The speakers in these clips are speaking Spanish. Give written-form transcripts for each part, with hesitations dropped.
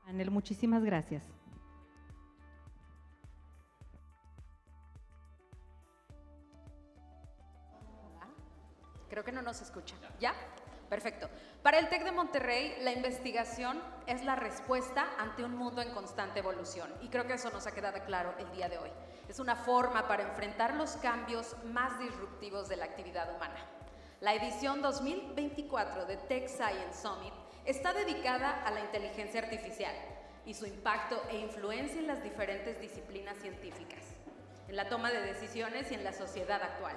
Anel, muchísimas gracias. Creo que no nos escucha. ¿Ya? Perfecto. Para el TEC de Monterrey, la investigación es la respuesta ante un mundo en constante evolución. Y creo que eso nos ha quedado claro el día de hoy. Es una forma para enfrentar los cambios más disruptivos de la actividad humana. La edición 2024 de Tech Science Summit está dedicada a la inteligencia artificial y su impacto e influencia en las diferentes disciplinas científicas, en la toma de decisiones y en la sociedad actual.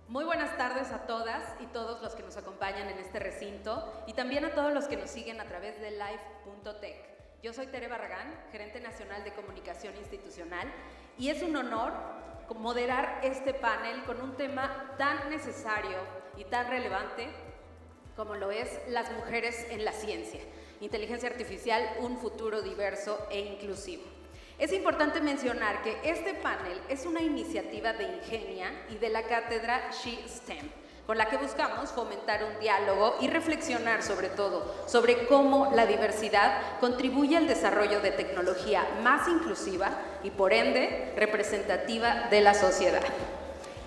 Muy buenas tardes a todas y todos los que nos acompañan en este recinto y también a todos los que nos siguen a través de live.tech. Yo soy Tere Barragán, gerente nacional de comunicación institucional, y es un honor moderar este panel con un tema tan necesario y tan relevante como lo es las mujeres en la ciencia. Inteligencia artificial, un futuro diverso e inclusivo. Es importante mencionar que este panel es una iniciativa de Ingenia y de la cátedra SheSTEM, con la que buscamos fomentar un diálogo y reflexionar sobre todo sobre cómo la diversidad contribuye al desarrollo de tecnología más inclusiva y por ende representativa de la sociedad.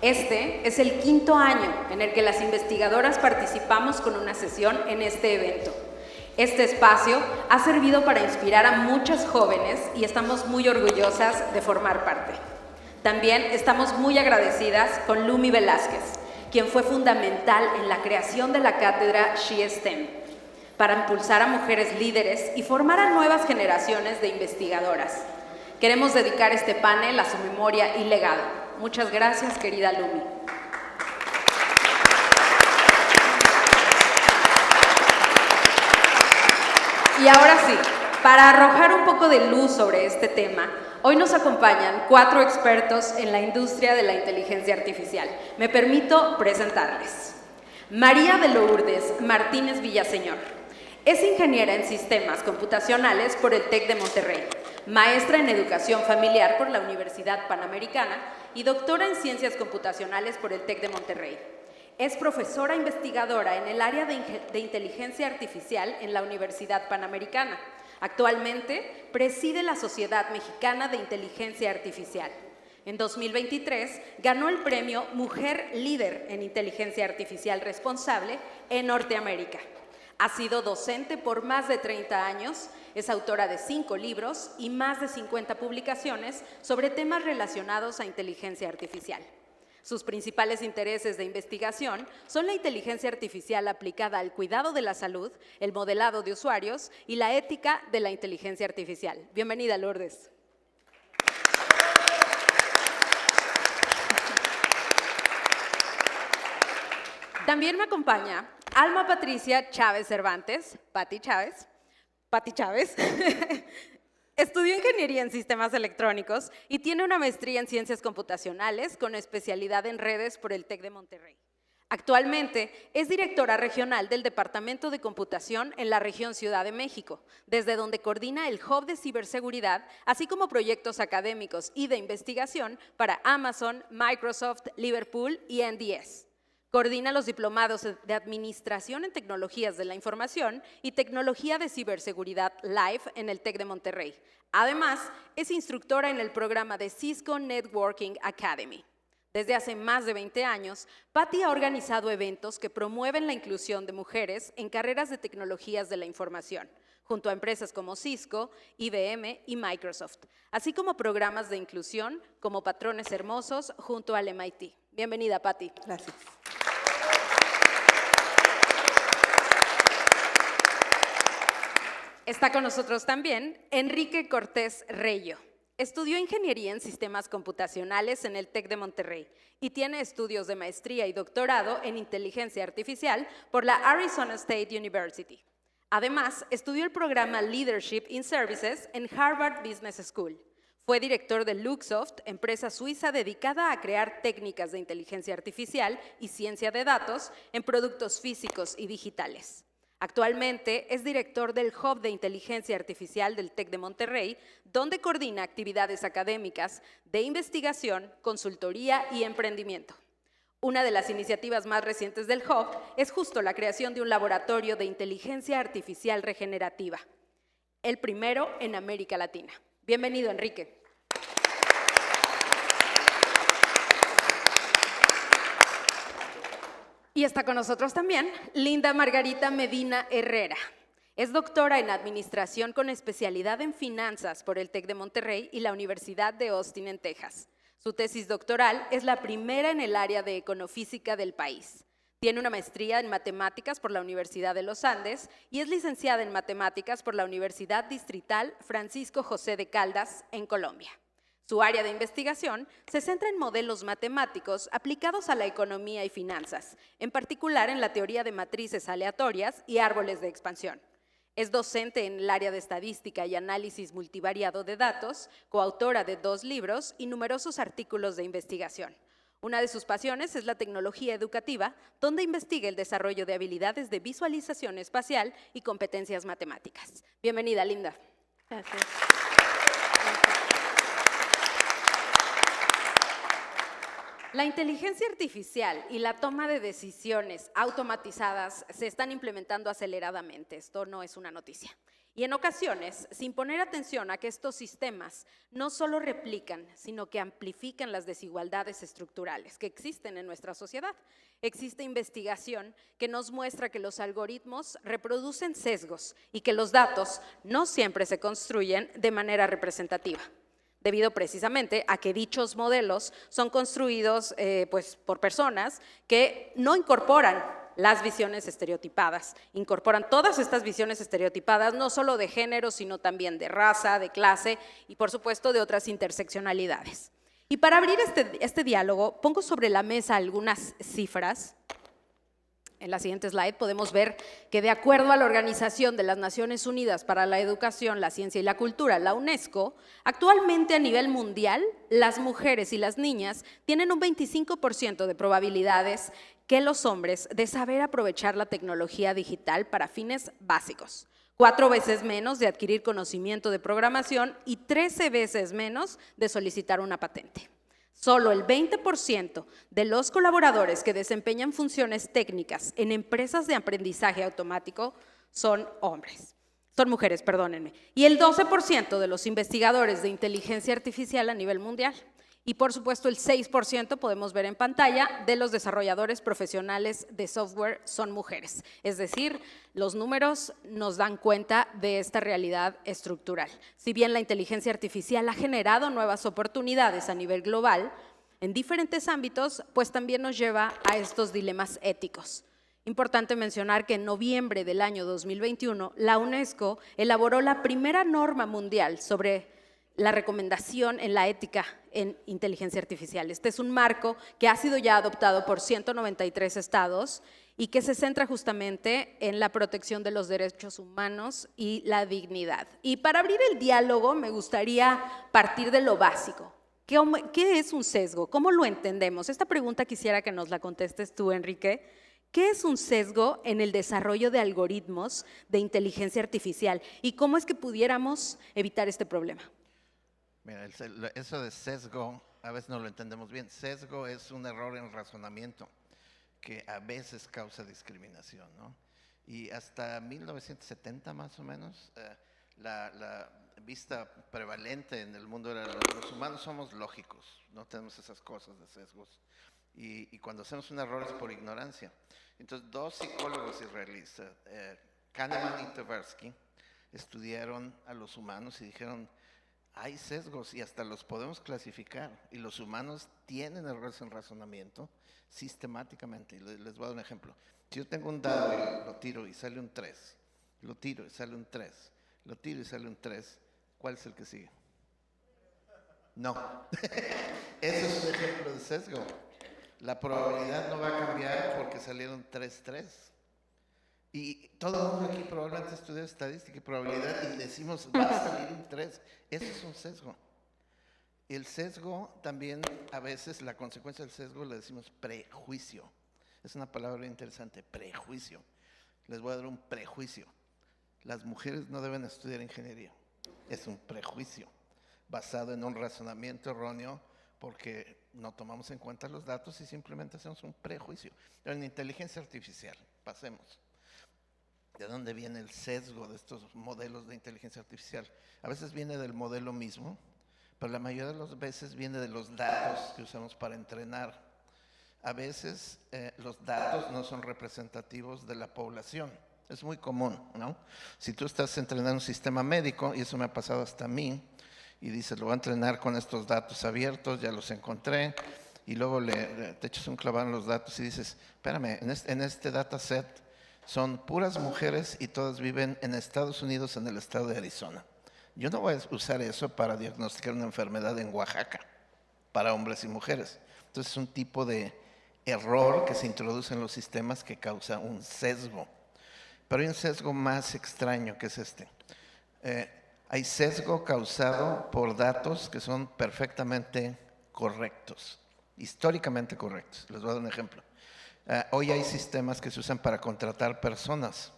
Este es el 5º año en el que las investigadoras participamos con una sesión en este evento. Este espacio ha servido para inspirar a muchas jóvenes y estamos muy orgullosas de formar parte. También estamos muy agradecidas con Lumi Velázquez, quien fue fundamental en la creación de la cátedra SheSTEM, para impulsar a mujeres líderes y formar a nuevas generaciones de investigadoras. Queremos dedicar este panel a su memoria y legado. Muchas gracias, querida Lumi. Y ahora sí, para arrojar un poco de luz sobre este tema, hoy nos acompañan 4 expertos en la industria de la inteligencia artificial. Me permito presentarles. María de Lourdes Martínez Villaseñor. Es ingeniera en sistemas computacionales por el TEC de Monterrey, maestra en educación familiar por la Universidad Panamericana y doctora en ciencias computacionales por el TEC de Monterrey. Es profesora investigadora en el área de inteligencia artificial en la Universidad Panamericana. Actualmente preside la Sociedad Mexicana de Inteligencia Artificial. En 2023 ganó el premio Mujer Líder en Inteligencia Artificial Responsable en Norteamérica. Ha sido docente por más de 30 años, es autora de 5 libros y más de 50 publicaciones sobre temas relacionados a inteligencia artificial. Sus principales intereses de investigación son la inteligencia artificial aplicada al cuidado de la salud, el modelado de usuarios y la ética de la inteligencia artificial. Bienvenida, Lourdes. También me acompaña Alma Patricia Chávez Cervantes, Pati Chávez. Estudió Ingeniería en Sistemas Electrónicos y tiene una maestría en Ciencias Computacionales con especialidad en redes por el TEC de Monterrey. Actualmente es directora regional del Departamento de Computación en la región Ciudad de México, desde donde coordina el Hub de Ciberseguridad, así como proyectos académicos y de investigación para Amazon, Microsoft, Liverpool y NDS. Coordina los diplomados de Administración en Tecnologías de la Información y Tecnología de Ciberseguridad Live en el TEC de Monterrey. Además, es instructora en el programa de Cisco Networking Academy. Desde hace más de 20 años, Pati ha organizado eventos que promueven la inclusión de mujeres en carreras de tecnologías de la información, junto a empresas como Cisco, IBM y Microsoft, así como programas de inclusión como Patrones Hermosos junto al MIT. Bienvenida, Pati. Gracias. Está con nosotros también Enrique Cortés Reyo. Estudió Ingeniería en Sistemas Computacionales en el TEC de Monterrey y tiene estudios de maestría y doctorado en Inteligencia Artificial por la Arizona State University. Además, estudió el programa Leadership in Services en Harvard Business School. Fue director de Luxoft, empresa suiza dedicada a crear técnicas de inteligencia artificial y ciencia de datos en productos físicos y digitales. Actualmente es director del Hub de Inteligencia Artificial del TEC de Monterrey, donde coordina actividades académicas de investigación, consultoría y emprendimiento. Una de las iniciativas más recientes del Hub es justo la creación de un laboratorio de inteligencia artificial regenerativa. el primero en América Latina. Bienvenido, Enrique. Y está con nosotros también Linda Margarita Medina Herrera. Es doctora en Administración con especialidad en Finanzas por el TEC de Monterrey y la Universidad de Austin en Texas. Su tesis doctoral es la primera en el área de econofísica del país. Tiene una maestría en Matemáticas por la Universidad de los Andes y es licenciada en Matemáticas por la Universidad Distrital Francisco José de Caldas en Colombia. Su área de investigación se centra en modelos matemáticos aplicados a la economía y finanzas, en particular en la teoría de matrices aleatorias y árboles de expansión. Es docente en el área de estadística y análisis multivariado de datos, coautora de 2 libros y numerosos artículos de investigación. Una de sus pasiones es la tecnología educativa, donde investiga el desarrollo de habilidades de visualización espacial y competencias matemáticas. Bienvenida, Linda. Gracias. La inteligencia artificial y la toma de decisiones automatizadas se están implementando aceleradamente. Esto no es una noticia. Y en ocasiones, sin poner atención a que estos sistemas no solo replican, sino que amplifican las desigualdades estructurales que existen en nuestra sociedad. Existe investigación que nos muestra que los algoritmos reproducen sesgos y que los datos no siempre se construyen de manera representativa, debido precisamente a que dichos modelos son construidos por personas que no incorporan las visiones estereotipadas, incorporan todas estas visiones estereotipadas, no solo de género, sino también de raza, de clase y por supuesto de otras interseccionalidades. Y para abrir este diálogo, pongo sobre la mesa algunas cifras. En la siguiente slide podemos ver que de acuerdo a la Organización de las Naciones Unidas para la Educación, la Ciencia y la Cultura, la UNESCO, actualmente a nivel mundial, las mujeres y las niñas tienen un 25% de probabilidades que los hombres de saber aprovechar la tecnología digital para fines básicos, 4 veces menos de adquirir conocimiento de programación y 13 veces menos de solicitar una patente. Solo el 20% de los colaboradores que desempeñan funciones técnicas en empresas de aprendizaje automático son mujeres, perdónenme, y el 12% de los investigadores de inteligencia artificial a nivel mundial. Y por supuesto el 6% podemos ver en pantalla de los desarrolladores profesionales de software son mujeres. Es decir, los números nos dan cuenta de esta realidad estructural. Si bien la inteligencia artificial ha generado nuevas oportunidades a nivel global, en diferentes ámbitos, pues también nos lleva a estos dilemas éticos. Importante mencionar que en noviembre del año 2021, la UNESCO elaboró la primera norma mundial sobre la recomendación en la ética en inteligencia artificial. Este es un marco que ha sido ya adoptado por 193 estados y que se centra justamente en la protección de los derechos humanos y la dignidad. Y para abrir el diálogo me gustaría partir de lo básico. ¿Qué es un sesgo? ¿Cómo lo entendemos? Esta pregunta quisiera que nos la contestes tú, Enrique. ¿Qué es un sesgo en el desarrollo de algoritmos de inteligencia artificial? ¿Y cómo es que pudiéramos evitar este problema? Mira, eso de sesgo, a veces no lo entendemos bien. Sesgo es un error en razonamiento que a veces causa discriminación, ¿no? Y hasta 1970 más o menos, la vista prevalente en el mundo era los humanos somos lógicos, no tenemos esas cosas de sesgos. Y cuando hacemos un error es por ignorancia. Entonces, 2 psicólogos israelíes, Kahneman y Tversky, estudiaron a los humanos y dijeron, hay sesgos y hasta los podemos clasificar. Y los humanos tienen errores en razonamiento sistemáticamente. Y les voy a dar un ejemplo. Si yo tengo un dado y lo tiro y sale un 3, lo tiro y sale un 3, lo tiro y sale un 3, ¿cuál es el que sigue? No. Ese es un ejemplo de sesgo. La probabilidad no va a cambiar porque salieron 3-3. Y todo el mundo aquí probablemente estudia estadística y probabilidad y decimos, va a salir un 3. Eso es un sesgo. El sesgo también, a veces, la consecuencia del sesgo le decimos prejuicio. Es una palabra interesante, prejuicio. Les voy a dar un prejuicio. Las mujeres no deben estudiar ingeniería. Es un prejuicio basado en un razonamiento erróneo porque no tomamos en cuenta los datos y simplemente hacemos un prejuicio. En inteligencia artificial, pasemos. ¿De dónde viene el sesgo de estos modelos de inteligencia artificial? A veces viene del modelo mismo, pero la mayoría de las veces viene de los datos que usamos para entrenar. A veces los datos no son representativos de la población. Es muy común, ¿no? Si tú estás entrenando un sistema médico, y eso me ha pasado hasta a mí, y dices, lo voy a entrenar con estos datos abiertos, ya los encontré, y luego te echas un clavado en los datos y dices, espérame, en este dataset son puras mujeres y todas viven en Estados Unidos, en el estado de Arizona. Yo no voy a usar eso para diagnosticar una enfermedad en Oaxaca, para hombres y mujeres. Entonces es un tipo de error que se introduce en los sistemas que causa un sesgo. Pero hay un sesgo más extraño que es este. Hay sesgo causado por datos que son perfectamente correctos, históricamente correctos. Les voy a dar un ejemplo. Hoy hay sistemas que se usan para contratar personas,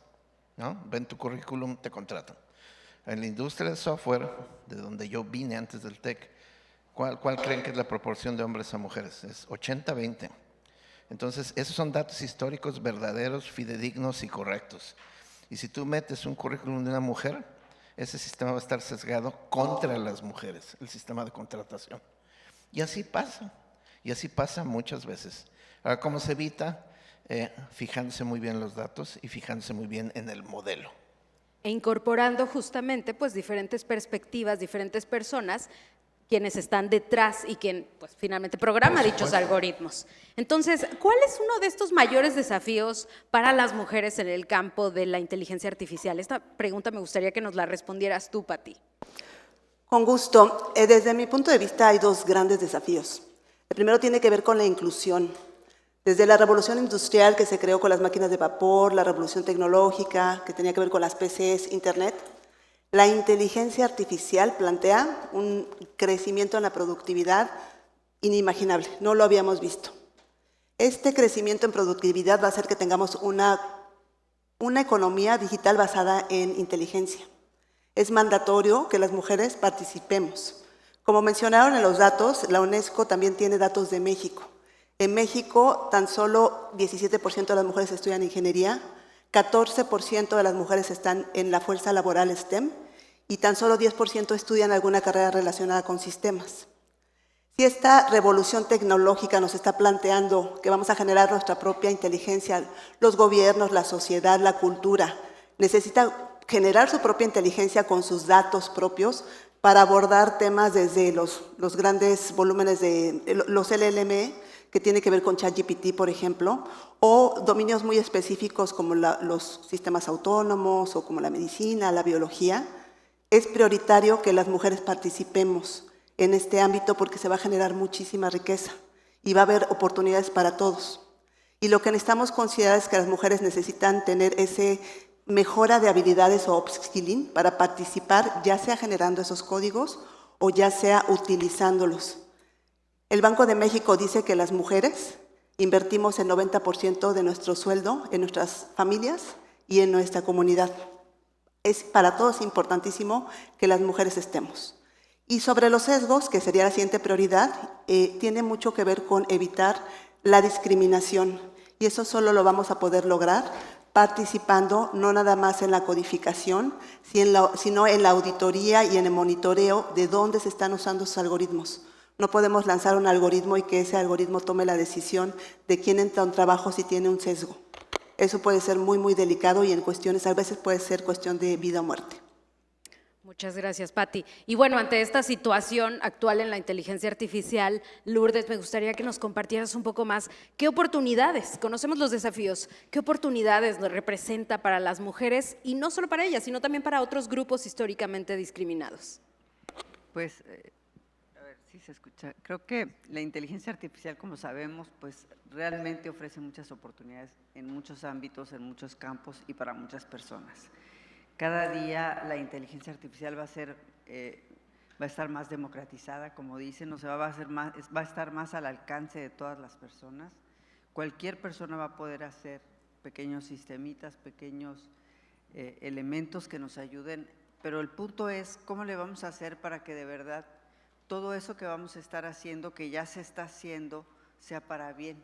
¿no? Ven tu currículum, te contratan. En la industria del software, de donde yo vine antes del TEC, ¿cuál creen que es la proporción de hombres a mujeres? Es 80-20. Entonces, esos son datos históricos verdaderos, fidedignos y correctos. Y si tú metes un currículum de una mujer, ese sistema va a estar sesgado contra las mujeres, el sistema de contratación. Y así pasa muchas veces. Ahora, ¿cómo se evita? Fijándose muy bien en los datos y fijándose muy bien en el modelo. E incorporando justamente pues diferentes perspectivas, diferentes personas, quienes están detrás y quien pues finalmente programa dichos algoritmos. Entonces, ¿cuál es uno de estos mayores desafíos para las mujeres en el campo de la inteligencia artificial? Esta pregunta me gustaría que nos la respondieras tú, Pati. Con gusto. Desde mi punto de vista hay dos grandes desafíos. El primero tiene que ver con la inclusión. Desde la revolución industrial que se creó con las máquinas de vapor, la revolución tecnológica que tenía que ver con las PCs, Internet, la inteligencia artificial plantea un crecimiento en la productividad inimaginable, no lo habíamos visto. Este crecimiento en productividad va a hacer que tengamos una economía digital basada en inteligencia. Es mandatorio que las mujeres participemos. Como mencionaron en los datos, la UNESCO también tiene datos de México. En México, tan solo 17% de las mujeres estudian ingeniería, 14% de las mujeres están en la fuerza laboral STEM y tan solo 10% estudian alguna carrera relacionada con sistemas. Si esta revolución tecnológica nos está planteando que vamos a generar nuestra propia inteligencia, los gobiernos, la sociedad, la cultura, necesitan generar su propia inteligencia con sus datos propios para abordar temas desde los grandes volúmenes de los LLM, que tiene que ver con ChatGPT, por ejemplo, o dominios muy específicos como los sistemas autónomos o como la medicina, la biología. Es prioritario que las mujeres participemos en este ámbito porque se va a generar muchísima riqueza y va a haber oportunidades para todos. Y lo que necesitamos considerar es que las mujeres necesitan tener ese mejora de habilidades o upskilling para participar, ya sea generando esos códigos o ya sea utilizándolos. El Banco de México dice que las mujeres invertimos el 90% de nuestro sueldo en nuestras familias y en nuestra comunidad. Es para todos importantísimo que las mujeres estemos. Y sobre los sesgos, que sería la siguiente prioridad, tiene mucho que ver con evitar la discriminación. Y eso solo lo vamos a poder lograr participando no nada más en la codificación, sino en la auditoría y en el monitoreo de dónde se están usando esos algoritmos. No podemos lanzar un algoritmo y que ese algoritmo tome la decisión de quién entra a un trabajo si tiene un sesgo. Eso puede ser muy, muy delicado y en cuestiones, a veces puede ser cuestión de vida o muerte. Muchas gracias, Pati. Y bueno, ante esta situación actual en la inteligencia artificial, Lourdes, me gustaría que nos compartieras un poco más qué oportunidades, conocemos los desafíos, qué oportunidades representa para las mujeres y no solo para ellas, sino también para otros grupos históricamente discriminados. Pues, a ver si se escucha. Creo que la inteligencia artificial, como sabemos, pues realmente ofrece muchas oportunidades en muchos ámbitos, en muchos campos y para muchas personas. Cada día la inteligencia artificial va a estar más democratizada, como dicen, o sea, va a estar más al alcance de todas las personas. Cualquier persona va a poder hacer pequeños sistemitas, pequeños elementos que nos ayuden, pero el punto es cómo le vamos a hacer para que de verdad todo eso que vamos a estar haciendo, que ya se está haciendo, sea para bien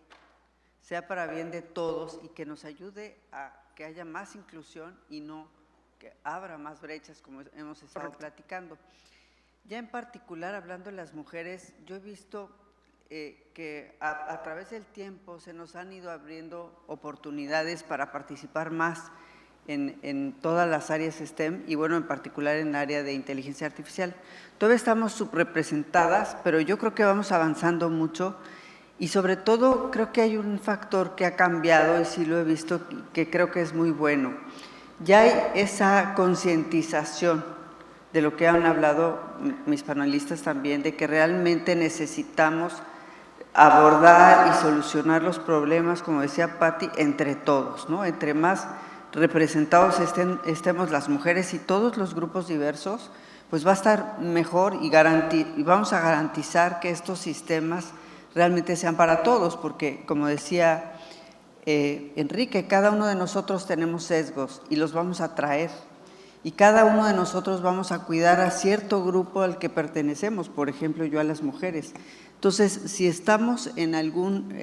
de todos y que nos ayude a que haya más inclusión y no que abra más brechas, como hemos estado platicando. Ya en particular, hablando de las mujeres, yo he visto que a través del tiempo se nos han ido abriendo oportunidades para participar más en todas las áreas STEM y bueno, en particular en el área de inteligencia artificial. Todavía estamos subrepresentadas, pero yo creo que vamos avanzando mucho y sobre todo creo que hay un factor que ha cambiado y sí lo he visto que creo que es muy bueno. Ya hay esa concientización de lo que han hablado mis panelistas también, de que realmente necesitamos abordar y solucionar los problemas, como decía Patti, entre todos, ¿no? Entre más representados estemos las mujeres y todos los grupos diversos, pues va a estar mejor y vamos a garantizar que estos sistemas realmente sean para todos, porque como decía Enrique, cada uno de nosotros tenemos sesgos y los vamos a traer. Y cada uno de nosotros vamos a cuidar a cierto grupo al que pertenecemos, por ejemplo, yo a las mujeres. Entonces, si estamos en algún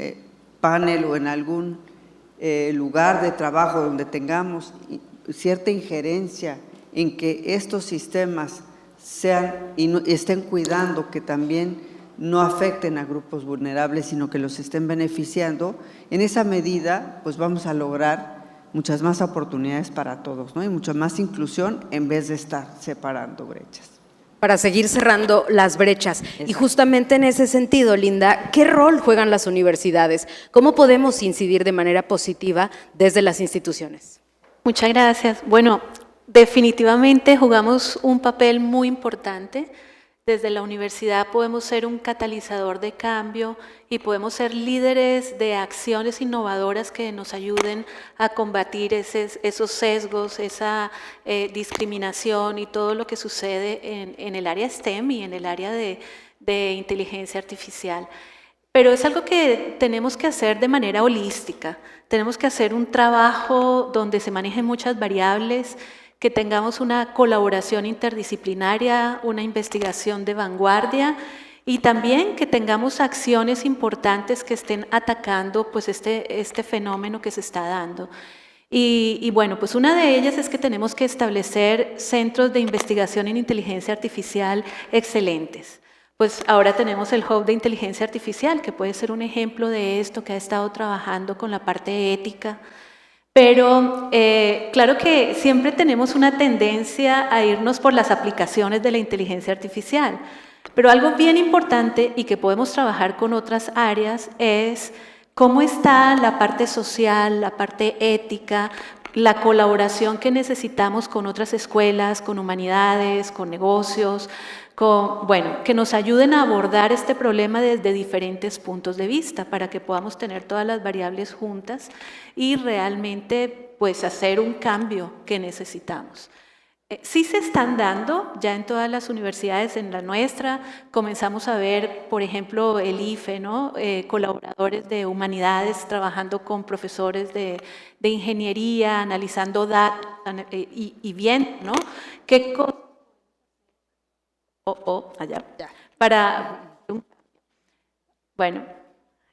panel o en algún lugar de trabajo donde tengamos cierta injerencia en que estos sistemas sean y estén cuidando que también no afecten a grupos vulnerables, sino que los estén beneficiando, en esa medida, pues vamos a lograr muchas más oportunidades para todos, ¿no? Y mucha más inclusión en vez de estar separando brechas. Para seguir cerrando las brechas. Exacto. Y justamente en ese sentido, Linda, ¿qué rol juegan las universidades? ¿Cómo podemos incidir de manera positiva desde las instituciones? Muchas gracias. Bueno, definitivamente jugamos un papel muy importante. Desde la universidad podemos ser un catalizador de cambio y podemos ser líderes de acciones innovadoras que nos ayuden a combatir esos sesgos, esa discriminación y todo lo que sucede en el área STEM y en el área de inteligencia artificial. Pero es algo que tenemos que hacer de manera holística. Tenemos que hacer un trabajo donde se manejen muchas variables, que tengamos una colaboración interdisciplinaria, una investigación de vanguardia y también que tengamos acciones importantes que estén atacando pues este fenómeno que se está dando. Y bueno, pues una de ellas es que tenemos que establecer centros de investigación en inteligencia artificial excelentes. Pues ahora tenemos el Hub de Inteligencia Artificial, que puede ser un ejemplo de esto, que ha estado trabajando con la parte ética. Pero claro que siempre tenemos una tendencia a irnos por las aplicaciones de la inteligencia artificial. Pero algo bien importante y que podemos trabajar con otras áreas es cómo está la parte social, la parte ética, la colaboración que necesitamos con otras escuelas, con humanidades, con negocios, que nos ayuden a abordar este problema desde diferentes puntos de vista para que podamos tener todas las variables juntas y realmente pues hacer un cambio que necesitamos. Sí se están dando ya en todas las universidades, en la nuestra, comenzamos a ver, por ejemplo, el IFE, ¿no? Colaboradores de humanidades trabajando con profesores de ingeniería, analizando datos y bien, ¿no? ¿Qué allá. Bueno,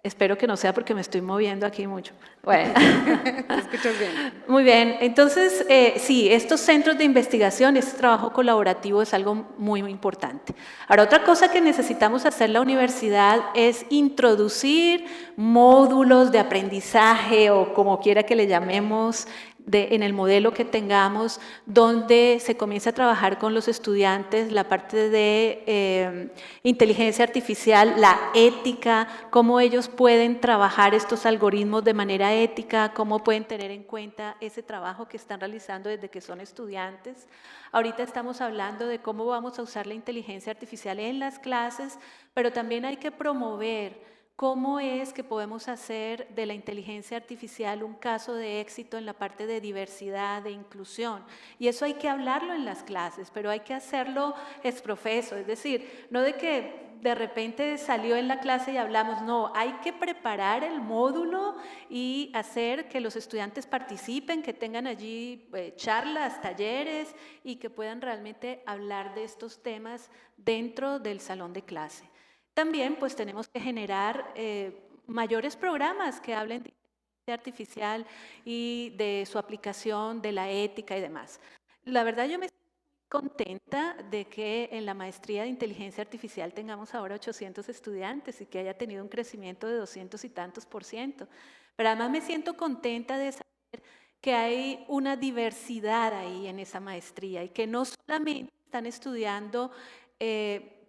espero que no sea porque me estoy moviendo aquí mucho. Bueno. ¿Te escuchas bien? Muy bien, entonces sí, estos centros de investigación, este trabajo colaborativo es algo muy importante. Ahora, otra cosa que necesitamos hacer la universidad es introducir módulos de aprendizaje o como quiera que le llamemos, en el modelo que tengamos, donde se comienza a trabajar con los estudiantes la parte de inteligencia artificial, la ética, cómo ellos pueden trabajar estos algoritmos de manera ética, cómo pueden tener en cuenta ese trabajo que están realizando desde que son estudiantes. Ahorita estamos hablando de cómo vamos a usar la inteligencia artificial en las clases, pero también hay que promover cómo es que podemos hacer de la inteligencia artificial un caso de éxito en la parte de diversidad, de inclusión. Y eso hay que hablarlo en las clases, pero hay que hacerlo ex profeso, es decir, no de que de repente salió en la clase y hablamos, no, hay que preparar el módulo y hacer que los estudiantes participen, que tengan allí charlas, talleres y que puedan realmente hablar de estos temas dentro del salón de clase. También pues tenemos que generar mayores programas que hablen de artificial y de su aplicación, de la ética y demás. La verdad, yo me siento contenta de que en la maestría de inteligencia artificial tengamos ahora 800 estudiantes y que haya tenido un crecimiento de 200 y tantos %. Pero además me siento contenta de saber que hay una diversidad ahí en esa maestría y que no solamente están estudiando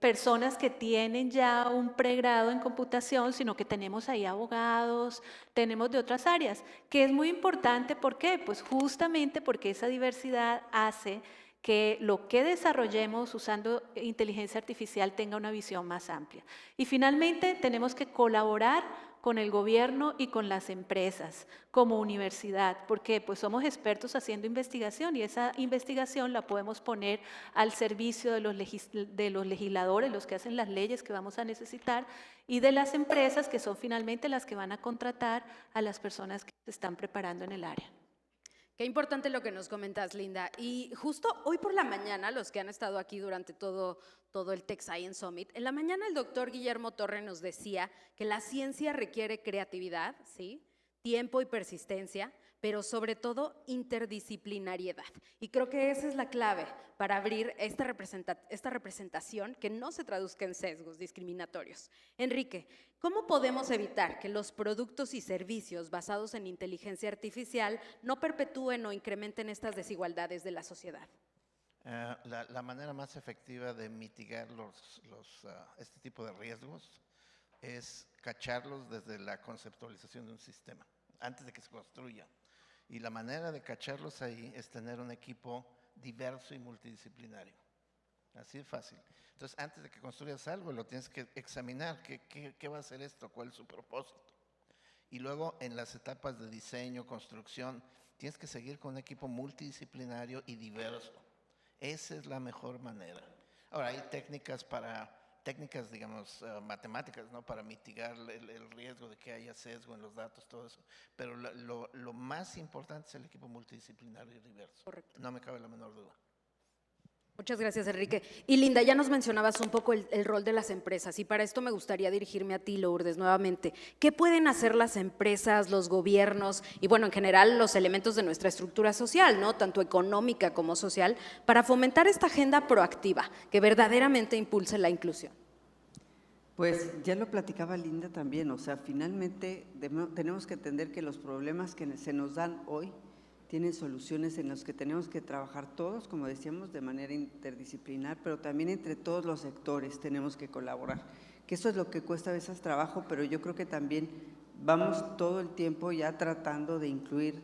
personas que tienen ya un pregrado en computación, sino que tenemos ahí abogados, tenemos de otras áreas, que es muy importante. ¿Por qué? Pues justamente porque esa diversidad hace que lo que desarrollemos usando inteligencia artificial tenga una visión más amplia. Y finalmente tenemos que colaborar con el gobierno y con las empresas como universidad, porque pues somos expertos haciendo investigación y esa investigación la podemos poner al servicio de los legisladores, los que hacen las leyes que vamos a necesitar, y de las empresas que son finalmente las que van a contratar a las personas que se están preparando en el área. Qué importante lo que nos comentas, Linda. Y justo hoy por la mañana, los que han estado aquí durante todo el Tech Science Summit, en la mañana el doctor Guillermo Torre nos decía que la ciencia requiere creatividad, ¿sí?, tiempo y persistencia, pero sobre todo interdisciplinariedad. Y creo que esa es la clave para abrir esta representación que no se traduzca en sesgos discriminatorios. Enrique, ¿cómo podemos evitar que los productos y servicios basados en inteligencia artificial no perpetúen o incrementen estas desigualdades de la sociedad? La manera más efectiva de mitigar este tipo de riesgos es cacharlos desde la conceptualización de un sistema, antes de que se construya. Y la manera de cacharlos ahí es tener un equipo diverso y multidisciplinario. Así de fácil. Entonces, antes de que construyas algo, lo tienes que examinar. ¿Qué va a hacer esto? ¿Cuál es su propósito? Y luego, en las etapas de diseño, construcción, tienes que seguir con un equipo multidisciplinario y diverso. Esa es la mejor manera. Ahora, hay técnicas, digamos, matemáticas, ¿no?, para mitigar el riesgo de que haya sesgo en los datos, todo eso. Pero lo más importante es el equipo multidisciplinario y diverso. Correcto. No me cabe la menor duda. Muchas gracias, Enrique. Y Linda, ya nos mencionabas un poco el rol de las empresas, y para esto me gustaría dirigirme a ti, Lourdes, nuevamente. ¿Qué pueden hacer las empresas, los gobiernos y, bueno, en general los elementos de nuestra estructura social, ¿no?, tanto económica como social, para fomentar esta agenda proactiva que verdaderamente impulse la inclusión? Pues ya lo platicaba Linda también, o sea, finalmente tenemos que entender que los problemas que se nos dan hoy tienen soluciones en las que tenemos que trabajar todos, como decíamos, de manera interdisciplinar, pero también entre todos los sectores tenemos que colaborar, que eso es lo que cuesta a veces trabajo, pero yo creo que también vamos todo el tiempo ya tratando de incluir,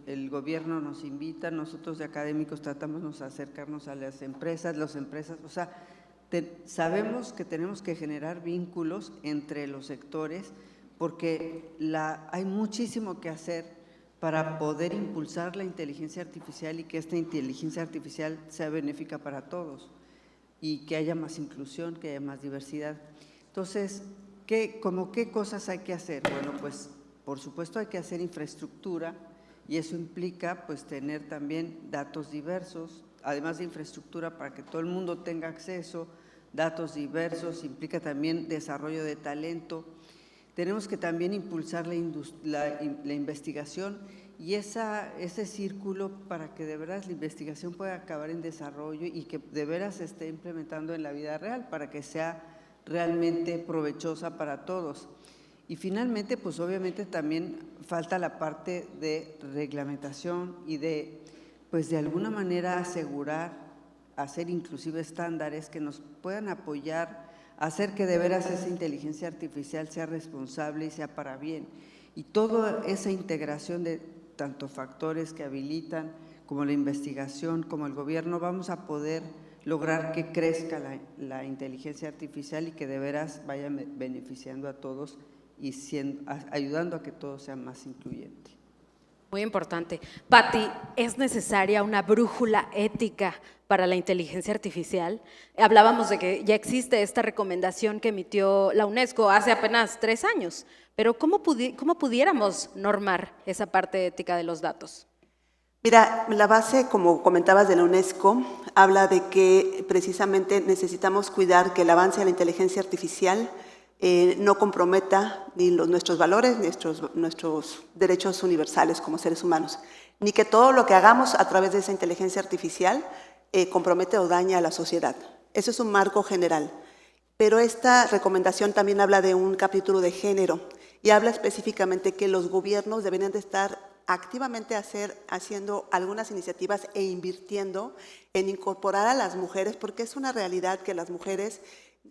el gobierno nos invita, nosotros de académicos tratamos de acercarnos a las empresas, o sea, sabemos que tenemos que generar vínculos entre los sectores porque hay muchísimo que hacer para poder impulsar la inteligencia artificial y que esta inteligencia artificial sea benéfica para todos y que haya más inclusión, que haya más diversidad. Entonces, ¿qué cosas hay que hacer? Bueno, pues por supuesto hay que hacer infraestructura y eso implica pues tener también datos diversos, además de infraestructura para que todo el mundo tenga acceso, datos diversos, implica también desarrollo de talento. Tenemos que también impulsar la investigación y ese círculo para que de veras la investigación pueda acabar en desarrollo y que de veras se esté implementando en la vida real para que sea realmente provechosa para todos. Y finalmente, pues obviamente también falta la parte de reglamentación y de, pues de alguna manera asegurar, hacer inclusive estándares que nos puedan apoyar, hacer que de veras esa inteligencia artificial sea responsable y sea para bien. Y toda esa integración de tanto factores que habilitan como la investigación, como el gobierno, vamos a poder lograr que crezca la inteligencia artificial y que de veras vaya beneficiando a todos y ayudando a que todo sea más incluyente. Muy importante. Patti, ¿es necesaria una brújula ética para la inteligencia artificial? Hablábamos de que ya existe esta recomendación que emitió la UNESCO hace apenas 3 años, pero ¿cómo pudiéramos normar esa parte ética de los datos? Mira, la base, como comentabas, de la UNESCO, habla de que precisamente necesitamos cuidar que el avance de la inteligencia artificial no comprometa ni nuestros valores, ni nuestros derechos universales como seres humanos, ni que todo lo que hagamos a través de esa inteligencia artificial compromete o daña a la sociedad. Eso es un marco general. Pero esta recomendación también habla de un capítulo de género y habla específicamente que los gobiernos deberían de estar activamente haciendo algunas iniciativas e invirtiendo en incorporar a las mujeres, porque es una realidad que las mujeres,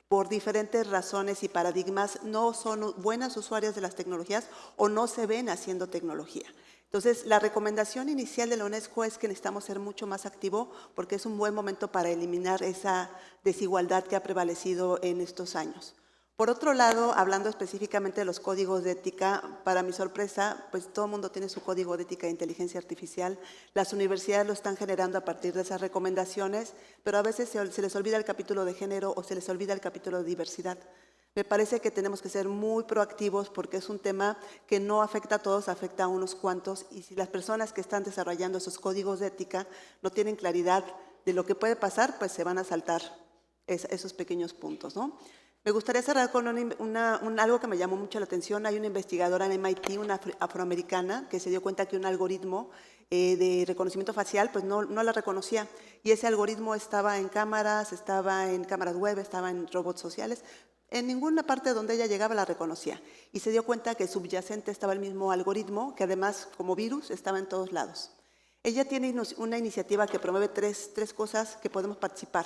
por diferentes razones y paradigmas, no son buenas usuarias de las tecnologías o no se ven haciendo tecnología. Entonces, la recomendación inicial de la UNESCO es que necesitamos ser mucho más activos porque es un buen momento para eliminar esa desigualdad que ha prevalecido en estos años. Por otro lado, hablando específicamente de los códigos de ética, para mi sorpresa, pues todo el mundo tiene su código de ética de inteligencia artificial. Las universidades lo están generando a partir de esas recomendaciones, pero a veces se les olvida el capítulo de género o se les olvida el capítulo de diversidad. Me parece que tenemos que ser muy proactivos porque es un tema que no afecta a todos, afecta a unos cuantos, y si las personas que están desarrollando esos códigos de ética no tienen claridad de lo que puede pasar, pues se van a saltar esos pequeños puntos, ¿no? Me gustaría cerrar con algo que me llamó mucho la atención. Hay una investigadora en MIT, una afroamericana, que se dio cuenta que un algoritmo de reconocimiento facial pues no la reconocía. Y ese algoritmo estaba en cámaras web, estaba en robots sociales. En ninguna parte donde ella llegaba la reconocía. Y se dio cuenta que subyacente estaba el mismo algoritmo, que además, como virus, estaba en todos lados. Ella tiene una iniciativa que promueve tres cosas que podemos participar.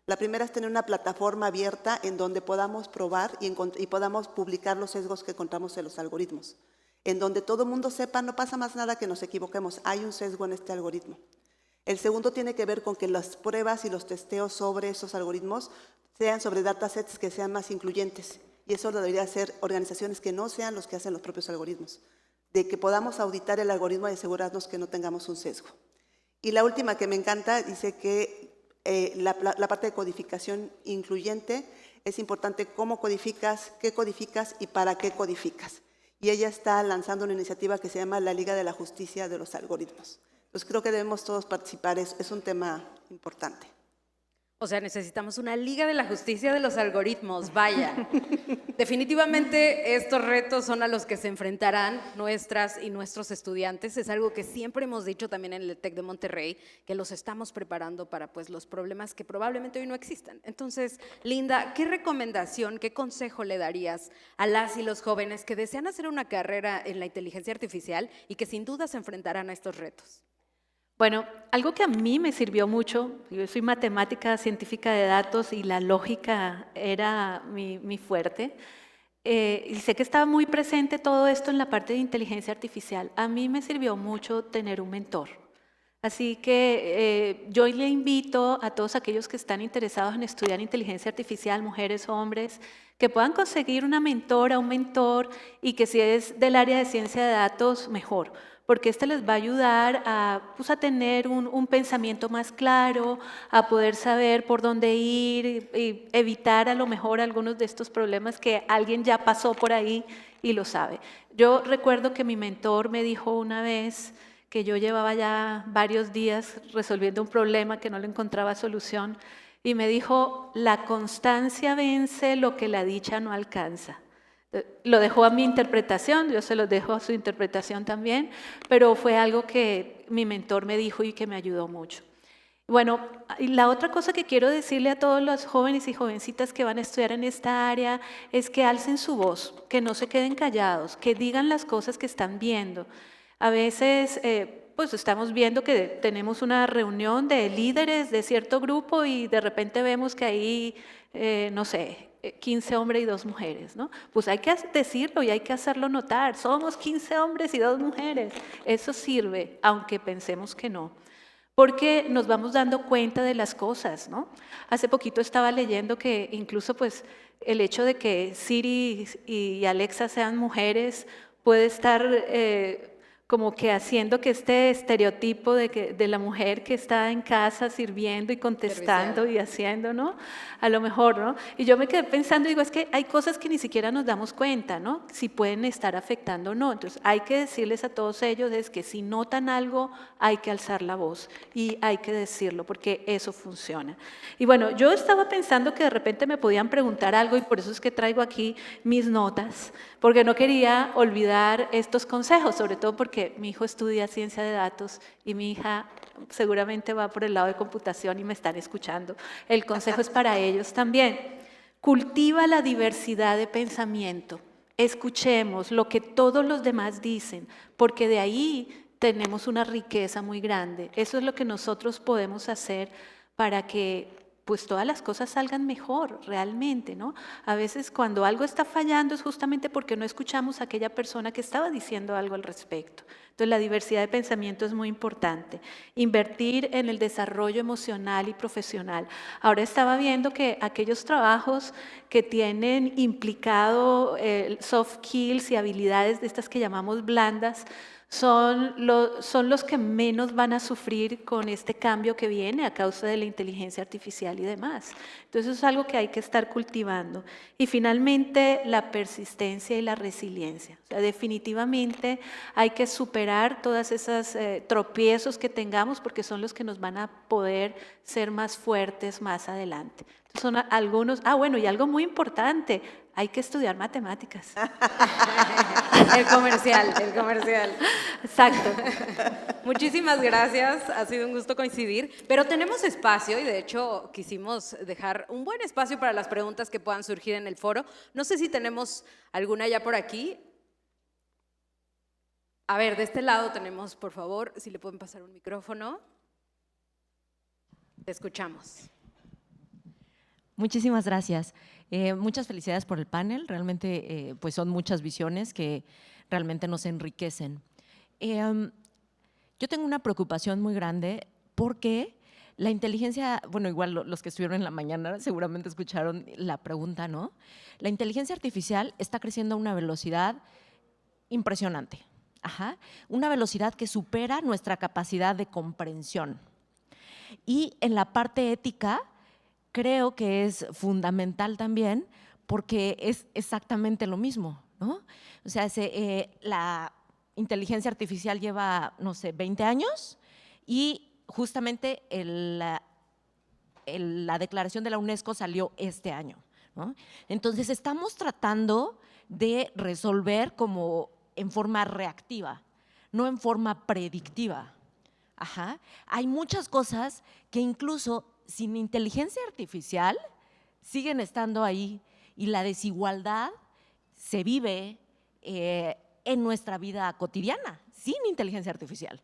La primera es tener una plataforma abierta en donde podamos probar y podamos publicar los sesgos que encontramos en los algoritmos. En donde todo el mundo sepa, no pasa más nada que nos equivoquemos, hay un sesgo en este algoritmo. El segundo tiene que ver con que las pruebas y los testeos sobre esos algoritmos sean sobre datasets que sean más incluyentes. Y eso lo debería hacer organizaciones que no sean los que hacen los propios algoritmos. De que podamos auditar el algoritmo y asegurarnos que no tengamos un sesgo. Y la última que me encanta, dice que la parte de codificación incluyente es importante cómo codificas, qué codificas y para qué codificas. Y ella está lanzando una iniciativa que se llama la Liga de la Justicia de los Algoritmos. Entonces creo que debemos todos participar, es un tema importante. O sea, necesitamos una Liga de la Justicia de los Algoritmos, vaya. Definitivamente estos retos son a los que se enfrentarán nuestras y nuestros estudiantes. Es algo que siempre hemos dicho también en el TEC de Monterrey, que los estamos preparando para pues, los problemas que probablemente hoy no existan. Entonces, Linda, ¿qué recomendación, qué consejo le darías a las y los jóvenes que desean hacer una carrera en la inteligencia artificial y que sin duda se enfrentarán a estos retos? Bueno, algo que a mí me sirvió mucho, yo soy matemática científica de datos y la lógica era mi fuerte, y sé que estaba muy presente todo esto en la parte de inteligencia artificial. A mí me sirvió mucho tener un mentor. Así que yo le invito a todos aquellos que están interesados en estudiar inteligencia artificial, mujeres o hombres, que puedan conseguir una mentora, un mentor, y que si es del área de ciencia de datos, mejor. Porque este les va a ayudar a tener un pensamiento más claro, a poder saber por dónde ir y evitar a lo mejor algunos de estos problemas que alguien ya pasó por ahí y lo sabe. Yo recuerdo que mi mentor me dijo una vez que yo llevaba ya varios días resolviendo un problema que no le encontraba solución y me dijo, la constancia vence lo que la dicha no alcanza. Lo dejó a mi interpretación, yo se lo dejo a su interpretación también, pero fue algo que mi mentor me dijo y que me ayudó mucho. Bueno, y la otra cosa que quiero decirle a todos los jóvenes y jovencitas que van a estudiar en esta área es que alcen su voz, que no se queden callados, que digan las cosas que están viendo. A veces pues estamos viendo que tenemos una reunión de líderes de cierto grupo y de repente vemos que ahí, no sé, 15 hombres y 2 mujeres, ¿no? Pues hay que decirlo y hay que hacerlo notar. Somos 15 hombres y 2 mujeres. Eso sirve, aunque pensemos que no. Porque nos vamos dando cuenta de las cosas, ¿no? Hace poquito estaba leyendo que incluso pues el hecho de que Siri y Alexa sean mujeres puede estar como que haciendo que este estereotipo de la mujer que está en casa sirviendo y contestando y haciendo, ¿no? A lo mejor, ¿no? Y yo me quedé pensando, digo, es que hay cosas que ni siquiera nos damos cuenta, ¿no? Si pueden estar afectando o no. Entonces, hay que decirles a todos ellos es que si notan algo, hay que alzar la voz y hay que decirlo, porque eso funciona. Y bueno, yo estaba pensando que de repente me podían preguntar algo y por eso es que traigo aquí mis notas, porque no quería olvidar estos consejos, sobre todo porque mi hijo estudia ciencia de datos y mi hija seguramente va por el lado de computación y me están escuchando. El consejo es para ellos también. Cultiva la diversidad de pensamiento. Escuchemos lo que todos los demás dicen, porque de ahí tenemos una riqueza muy grande. Eso es lo que nosotros podemos hacer para que pues todas las cosas salgan mejor realmente, ¿no? A veces cuando algo está fallando es justamente porque no escuchamos a aquella persona que estaba diciendo algo al respecto. Entonces la diversidad de pensamiento es muy importante. Invertir en el desarrollo emocional y profesional. Ahora estaba viendo que aquellos trabajos que tienen implicado soft skills y habilidades de estas que llamamos blandas, son los que menos van a sufrir con este cambio que viene a causa de la inteligencia artificial y demás. Entonces es algo que hay que estar cultivando. Y finalmente la persistencia y la resiliencia. O sea, definitivamente hay que superar todas esas tropiezos que tengamos porque son los que nos van a poder ser más fuertes más adelante. Entonces son algunos, bueno, y algo muy importante, hay que estudiar matemáticas. El comercial. Exacto. Muchísimas gracias, ha sido un gusto coincidir, pero tenemos espacio y de hecho quisimos dejar un buen espacio para las preguntas que puedan surgir en el foro. No sé si tenemos alguna ya por aquí. A ver, de este lado tenemos, por favor, si le pueden pasar un micrófono. Te escuchamos. Muchísimas gracias. Muchas felicidades por el panel. Realmente pues son muchas visiones que realmente nos enriquecen. Yo tengo una preocupación muy grande porque la inteligencia, bueno, igual los que estuvieron en la mañana seguramente escucharon la pregunta, ¿no? La inteligencia artificial está creciendo a una velocidad impresionante. Una velocidad que supera nuestra capacidad de comprensión. Y en la parte ética, creo que es fundamental también porque es exactamente lo mismo, ¿no? O sea, la inteligencia artificial lleva, no sé, 20 años y justamente la declaración de la UNESCO salió este año, ¿no? Entonces, estamos tratando de resolver como en forma reactiva, no en forma predictiva. Hay muchas cosas que incluso sin inteligencia artificial siguen estando ahí y la desigualdad se vive en nuestra vida cotidiana sin inteligencia artificial,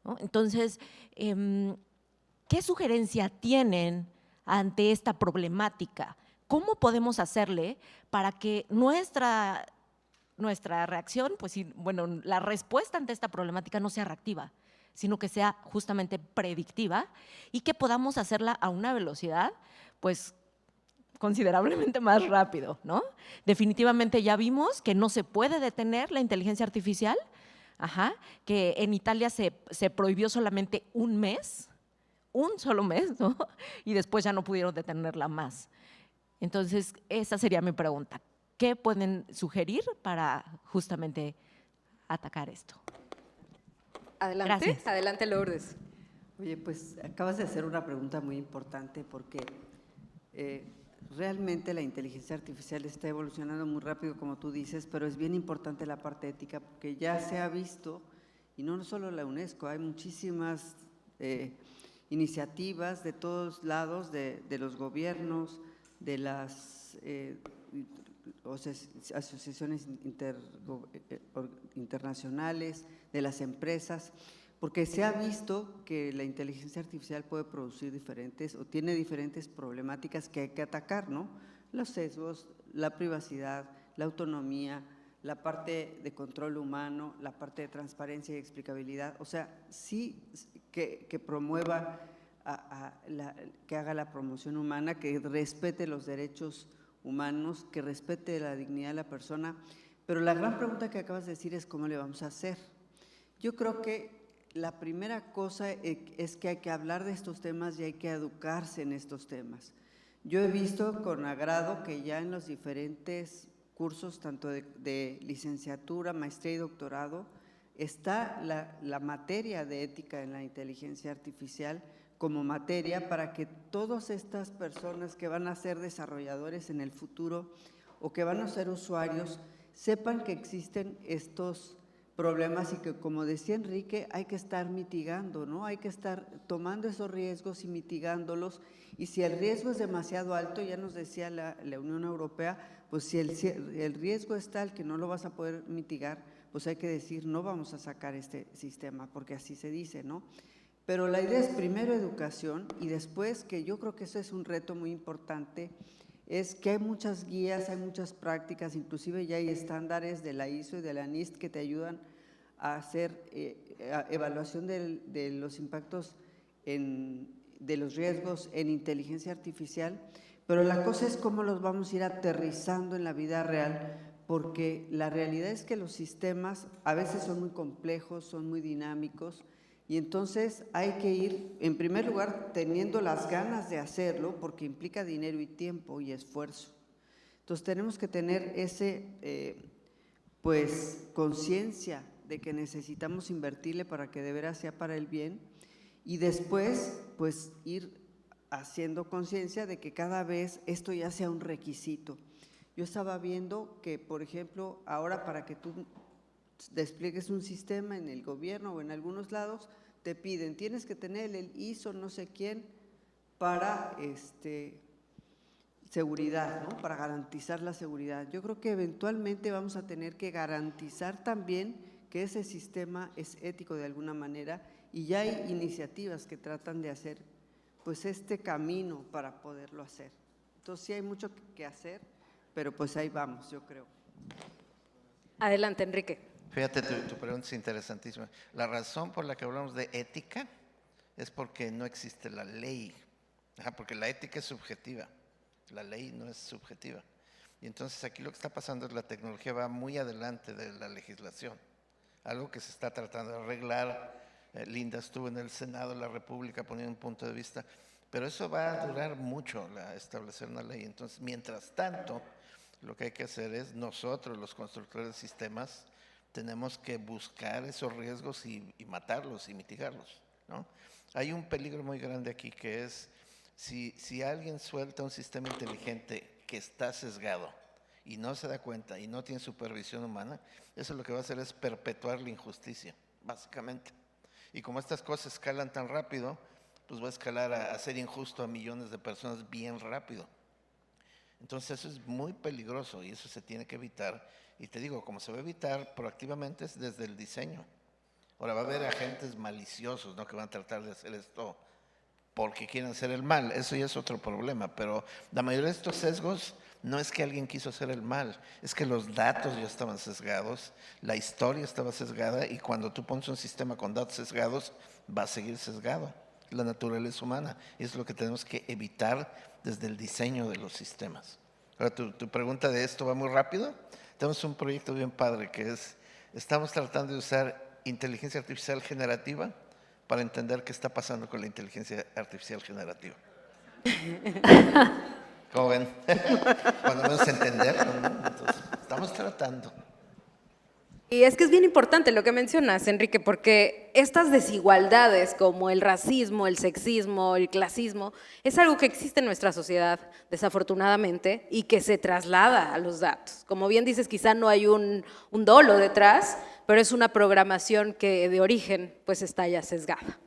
¿no? Entonces, ¿qué sugerencia tienen ante esta problemática? ¿Cómo podemos hacerle para que nuestra reacción, pues bueno, la respuesta ante esta problemática no sea reactiva, sino que sea justamente predictiva y que podamos hacerla a una velocidad, pues, considerablemente más rápido, ¿no? Definitivamente ya vimos que no se puede detener la inteligencia artificial, que en Italia se prohibió solamente un solo mes, ¿no? Y después ya no pudieron detenerla más. Entonces, esa sería mi pregunta. ¿Qué pueden sugerir para justamente atacar esto? Adelante, Gracias. Adelante Lourdes. Oye, pues acabas de hacer una pregunta muy importante porque realmente la inteligencia artificial está evolucionando muy rápido, como tú dices, pero es bien importante la parte ética porque ya se ha visto, y no solo la UNESCO, hay muchísimas iniciativas de todos lados, de los gobiernos, de las asociaciones internacionales, de las empresas, porque se ha visto que la inteligencia artificial puede producir diferentes o tiene diferentes problemáticas que hay que atacar, ¿no? Los sesgos, la privacidad, la autonomía, la parte de control humano, la parte de transparencia y explicabilidad, o sea, sí que promueva, que haga la promoción humana, que respete los derechos humanos, que respete la dignidad de la persona, pero la gran pregunta que acabas de decir es ¿cómo le vamos a hacer? Yo creo que la primera cosa es que hay que hablar de estos temas y hay que educarse en estos temas. Yo he visto con agrado que ya en los diferentes cursos, tanto de licenciatura, maestría y doctorado, está la materia de ética en la inteligencia artificial como materia para que todas estas personas que van a ser desarrolladores en el futuro o que van a ser usuarios sepan que existen estos problemas y que, como decía Enrique, hay que estar mitigando, ¿no? Hay que estar tomando esos riesgos y mitigándolos. Y si el riesgo es demasiado alto, ya nos decía la Unión Europea, pues si el riesgo es tal que no lo vas a poder mitigar, pues hay que decir, no vamos a sacar este sistema, porque así se dice, ¿no? Pero la idea es primero educación y después, que yo creo que eso es un reto muy importante, es que hay muchas guías, hay muchas prácticas, inclusive ya hay estándares de la ISO y de la NIST que te ayudan a hacer evaluación de los impactos de los riesgos en inteligencia artificial, pero la cosa es cómo los vamos a ir aterrizando en la vida real, porque la realidad es que los sistemas a veces son muy complejos, son muy dinámicos, y entonces hay que ir, en primer lugar, teniendo las ganas de hacerlo, porque implica dinero y tiempo y esfuerzo. Entonces tenemos que tener pues, conciencia de que necesitamos invertirle para que de veras sea para el bien, y después, pues, ir haciendo conciencia de que cada vez esto ya sea un requisito. Yo estaba viendo que, por ejemplo, ahora para que tú despliegues un sistema en el gobierno o en algunos lados, te piden, tienes que tener el ISO no sé quién para seguridad, ¿no? Para garantizar la seguridad. Yo creo que eventualmente vamos a tener que garantizar también que ese sistema es ético de alguna manera, y ya hay iniciativas que tratan de hacer pues este camino para poderlo hacer. Entonces sí hay mucho que hacer, pero pues ahí vamos, yo creo. Adelante, Enrique. Fíjate, tu pregunta es interesantísima. La razón por la que hablamos de ética es porque no existe la ley. Porque la ética es subjetiva, la ley no es subjetiva. Y entonces aquí lo que está pasando es la tecnología va muy adelante de la legislación. Algo que se está tratando de arreglar. Linda estuvo en el Senado de la República poniendo un punto de vista, pero eso va a durar mucho, establecer una ley. Entonces, mientras tanto, lo que hay que hacer es nosotros, los constructores de sistemas, tenemos que buscar esos riesgos y matarlos y mitigarlos, ¿no? Hay un peligro muy grande aquí que es, si alguien suelta un sistema inteligente que está sesgado y no se da cuenta y no tiene supervisión humana, eso lo que va a hacer es perpetuar la injusticia, básicamente. Y como estas cosas escalan tan rápido, pues va a escalar a ser injusto a millones de personas bien rápido. Entonces eso es muy peligroso y eso se tiene que evitar. Y te digo, como se va a evitar proactivamente es desde el diseño. Ahora va a haber agentes maliciosos, ¿no?, que van a tratar de hacer esto porque quieren hacer el mal. Eso ya es otro problema, pero la mayoría de estos sesgos no es que alguien quiso hacer el mal, es que los datos ya estaban sesgados, la historia estaba sesgada, y cuando tú pones un sistema con datos sesgados, va a seguir sesgado. La naturaleza humana es lo que tenemos que evitar desde el diseño de los sistemas. Ahora, tu pregunta de esto va muy rápido. Tenemos un proyecto bien padre que es, estamos tratando de usar inteligencia artificial generativa para entender qué está pasando con la inteligencia artificial generativa. ¿Cómo ven? Cuando menos entenderlo, ¿no? Entonces, estamos tratando. Y es que es bien importante lo que mencionas, Enrique, porque estas desigualdades como el racismo, el sexismo, el clasismo, es algo que existe en nuestra sociedad, desafortunadamente, y que se traslada a los datos. Como bien dices, quizá no hay un dolo detrás, pero es una programación que de origen pues está ya sesgada.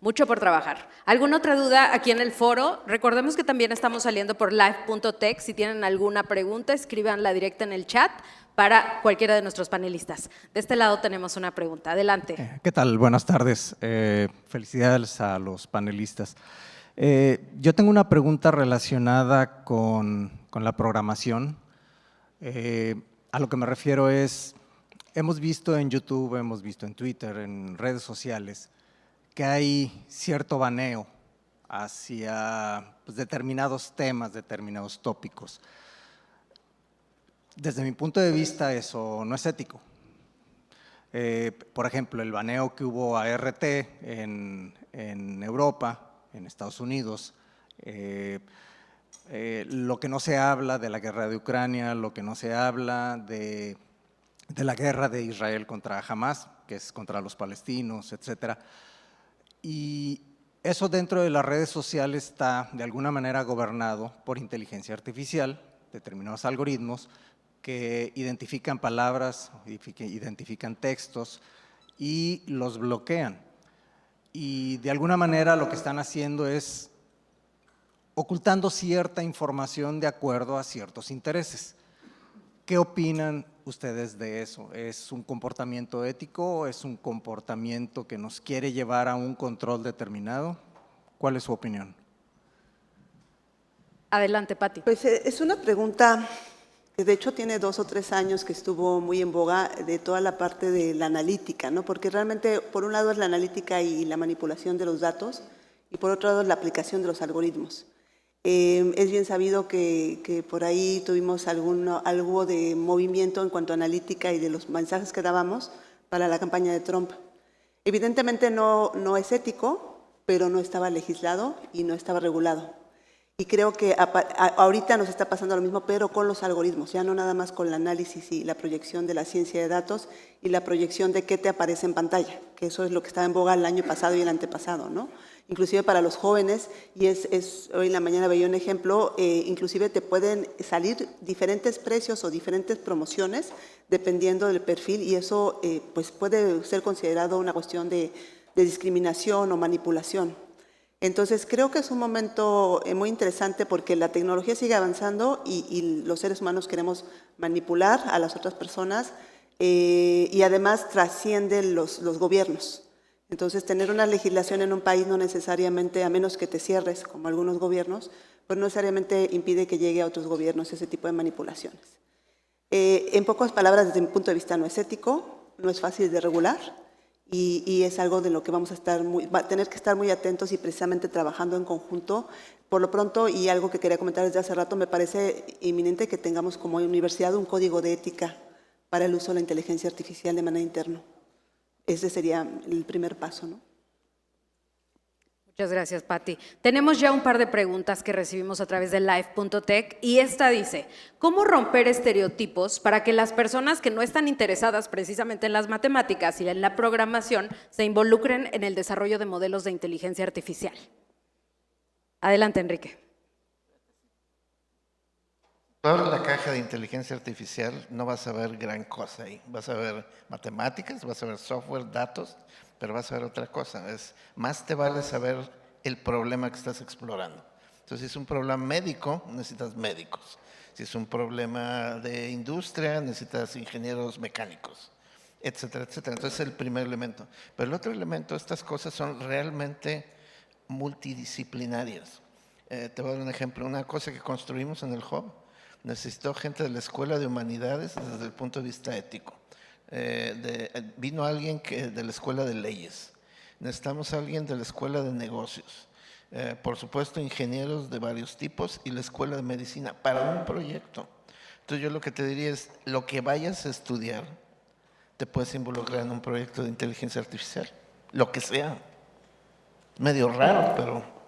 Mucho por trabajar. ¿Alguna otra duda aquí en el foro? Recordemos que también estamos saliendo por live.tech. Si tienen alguna pregunta, escríbanla directa en el chat para cualquiera de nuestros panelistas. De este lado tenemos una pregunta. Adelante. ¿Qué tal? Buenas tardes. Felicidades a los panelistas. Yo tengo una pregunta relacionada con la programación. A lo que me refiero es, hemos visto en YouTube, hemos visto en Twitter, en redes sociales, que hay cierto baneo hacia pues, determinados temas, determinados tópicos. Desde mi punto de vista, eso no es ético. Por ejemplo, el baneo que hubo a RT en Europa, en Estados Unidos, lo que no se habla de la guerra de Ucrania, lo que no se habla de la guerra de Israel contra Hamas, que es contra los palestinos, etcétera. Y eso dentro de las redes sociales está de alguna manera gobernado por inteligencia artificial, determinados algoritmos que identifican palabras, identifican textos y los bloquean. Y de alguna manera lo que están haciendo es ocultando cierta información de acuerdo a ciertos intereses. ¿Qué opinan ustedes de eso? ¿Es un comportamiento ético o es un comportamiento que nos quiere llevar a un control determinado? ¿Cuál es su opinión? Adelante, Pati. Pues es una pregunta que de hecho tiene 2 o 3 años que estuvo muy en boga de toda la parte de la analítica, ¿no? Porque realmente por un lado es la analítica y la manipulación de los datos y por otro lado es la aplicación de los algoritmos. Es bien sabido que por ahí tuvimos algo de movimiento en cuanto a analítica y de los mensajes que dábamos para la campaña de Trump. Evidentemente no es ético, pero no estaba legislado y no estaba regulado. Y creo que ahorita nos está pasando lo mismo, pero con los algoritmos, ya no nada más con el análisis y la proyección de la ciencia de datos y la proyección de qué te aparece en pantalla, que eso es lo que estaba en boga el año pasado y el antepasado, ¿no? Inclusive para los jóvenes, y hoy en la mañana veía un ejemplo, inclusive te pueden salir diferentes precios o diferentes promociones dependiendo del perfil y eso pues puede ser considerado una cuestión de discriminación o manipulación. Entonces creo que es un momento muy interesante porque la tecnología sigue avanzando y los seres humanos queremos manipular a las otras personas y además trasciende los gobiernos. Entonces, tener una legislación en un país no necesariamente, a menos que te cierres, como algunos gobiernos, pues no necesariamente impide que llegue a otros gobiernos ese tipo de manipulaciones. En pocas palabras, desde mi punto de vista, no es ético, no es fácil de regular y es algo de lo que vamos a tener que estar muy atentos y precisamente trabajando en conjunto. Por lo pronto, y algo que quería comentar desde hace rato, me parece inminente que tengamos como universidad un código de ética para el uso de la inteligencia artificial de manera interna. Ese sería el primer paso, ¿no? Muchas gracias, Pati. Tenemos ya un par de preguntas que recibimos a través de live.tech y esta dice, ¿cómo romper estereotipos para que las personas que no están interesadas precisamente en las matemáticas y en la programación se involucren en el desarrollo de modelos de inteligencia artificial? Adelante, Enrique. Abres la caja de inteligencia artificial, no vas a ver gran cosa ahí. Vas a ver matemáticas, vas a ver software, datos, pero vas a ver otra cosa. Más te vale saber el problema que estás explorando. Entonces, si es un problema médico, necesitas médicos. Si es un problema de industria, necesitas ingenieros mecánicos, etcétera, etcétera. Entonces, es el primer elemento. Pero el otro elemento, estas cosas son realmente multidisciplinarias. Te voy a dar un ejemplo. Una cosa que construimos en el Hub, necesitó gente de la Escuela de Humanidades desde el punto de vista ético. Vino alguien de la Escuela de Leyes. Necesitamos a alguien de la Escuela de Negocios. Por supuesto, ingenieros de varios tipos y la Escuela de Medicina para un proyecto. Entonces, yo lo que te diría es, lo que vayas a estudiar, te puedes involucrar en un proyecto de inteligencia artificial. Lo que sea. Medio raro, pero...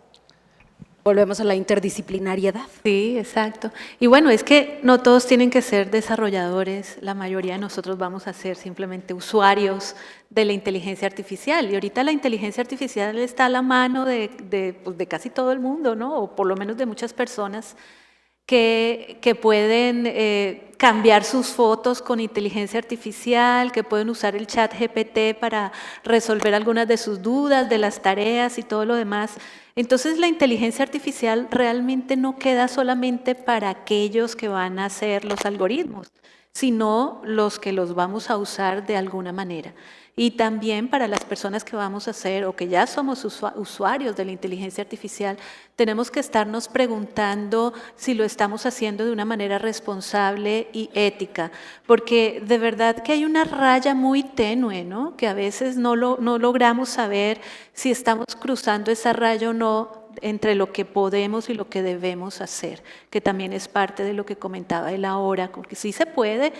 Volvemos a la interdisciplinariedad. Sí, exacto. Y bueno, es que no todos tienen que ser desarrolladores, la mayoría de nosotros vamos a ser simplemente usuarios de la inteligencia artificial. Y ahorita la inteligencia artificial está a la mano de casi todo el mundo, ¿no? O por lo menos de muchas personas que pueden cambiar sus fotos con inteligencia artificial, que pueden usar el chat GPT para resolver algunas de sus dudas, de las tareas y todo lo demás. Entonces la inteligencia artificial realmente no queda solamente para aquellos que van a hacer los algoritmos, sino los que los vamos a usar de alguna manera. Y también para las personas que vamos a hacer o que ya somos usuarios de la inteligencia artificial, tenemos que estarnos preguntando si lo estamos haciendo de una manera responsable y ética, porque de verdad que hay una raya muy tenue, ¿no? Que a veces no logramos saber si estamos cruzando esa raya o no entre lo que podemos y lo que debemos hacer, que también es parte de lo que comentaba él ahora, porque sí se puede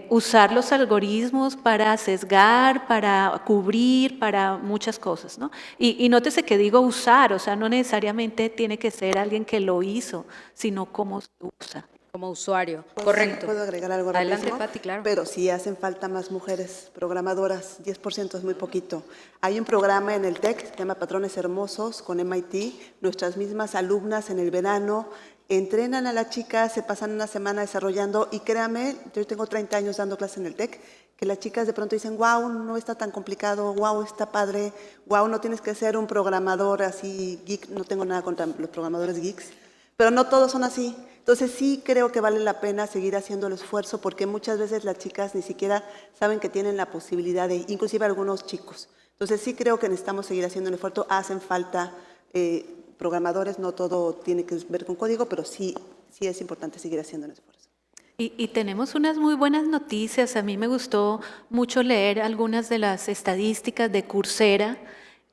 usar los algoritmos para sesgar, para cubrir, para muchas cosas, ¿no? Y nótese que digo usar, o sea, no necesariamente tiene que ser alguien que lo hizo, sino cómo se usa. Como usuario, Pues, correcto. ¿puedo agregar algo Adelante, rapidísimo? Pati, claro. Pero sí hacen falta más mujeres programadoras, 10% es muy poquito. Hay un programa en el TEC, se llama Patrones Hermosos, con MIT. Nuestras mismas alumnas en el verano entrenan a las chicas, se pasan una semana desarrollando, y créame, yo tengo 30 años dando clases en el TEC, que las chicas de pronto dicen, wow, no está tan complicado, wow, está padre, wow, no tienes que ser un programador así geek, no tengo nada contra los programadores geeks, pero no todos son así. Entonces sí creo que vale la pena seguir haciendo el esfuerzo, porque muchas veces las chicas ni siquiera saben que tienen la posibilidad de, inclusive algunos chicos. Entonces sí creo que necesitamos seguir haciendo el esfuerzo, hacen falta programadores, no todo tiene que ver con código, pero sí es importante seguir haciendo el esfuerzo. Y tenemos unas muy buenas noticias. A mí me gustó mucho leer algunas de las estadísticas de Coursera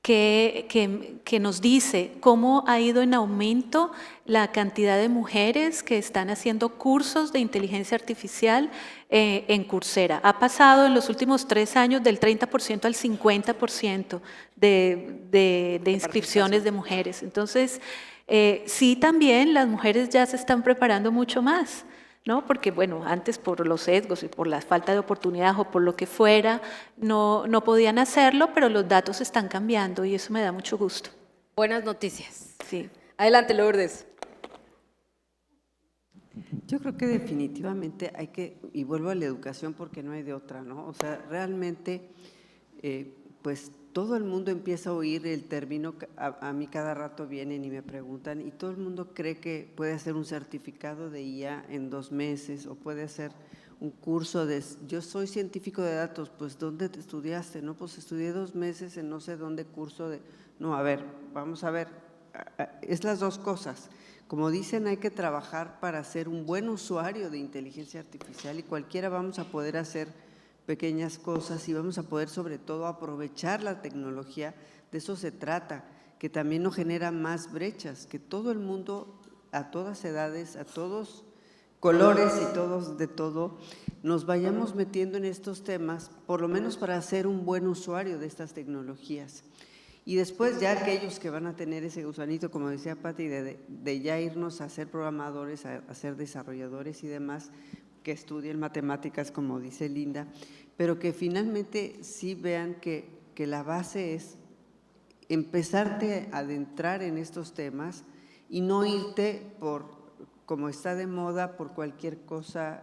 que nos dice cómo ha ido en aumento la cantidad de mujeres que están haciendo cursos de inteligencia artificial en Coursera. Ha pasado en los últimos 3 años del 30% al 50% de inscripciones de mujeres. Entonces, sí, también las mujeres ya se están preparando mucho más, ¿no? Porque, bueno, antes por los sesgos y por la falta de oportunidad o por lo que fuera, no podían hacerlo, pero los datos están cambiando y eso me da mucho gusto. Buenas noticias. Sí. Adelante, Lourdes. Yo creo que definitivamente hay que, y vuelvo a la educación porque no hay de otra, ¿no? O sea, realmente, pues todo el mundo empieza a oír el término, a mí cada rato vienen y me preguntan, y todo el mundo cree que puede hacer un certificado de IA en 2 meses, o puede hacer un curso de, yo soy científico de datos, pues ¿dónde te estudiaste? No, pues estudié 2 meses en no sé dónde curso de, no, a ver, vamos a ver, es las dos cosas. Como dicen, hay que trabajar para ser un buen usuario de inteligencia artificial, y cualquiera vamos a poder hacer pequeñas cosas y vamos a poder sobre todo aprovechar la tecnología. De eso se trata, que también no genera más brechas, que todo el mundo, a todas edades, a todos colores y todos de todo, nos vayamos metiendo en estos temas, por lo menos para ser un buen usuario de estas tecnologías. Y después ya aquellos que van a tener ese gusanito, como decía Pati, de ya irnos a ser programadores, a ser desarrolladores y demás, que estudien matemáticas, como dice Linda, pero que finalmente sí vean que la base es empezarte a adentrar en estos temas y no irte por, como está de moda, por cualquier cosa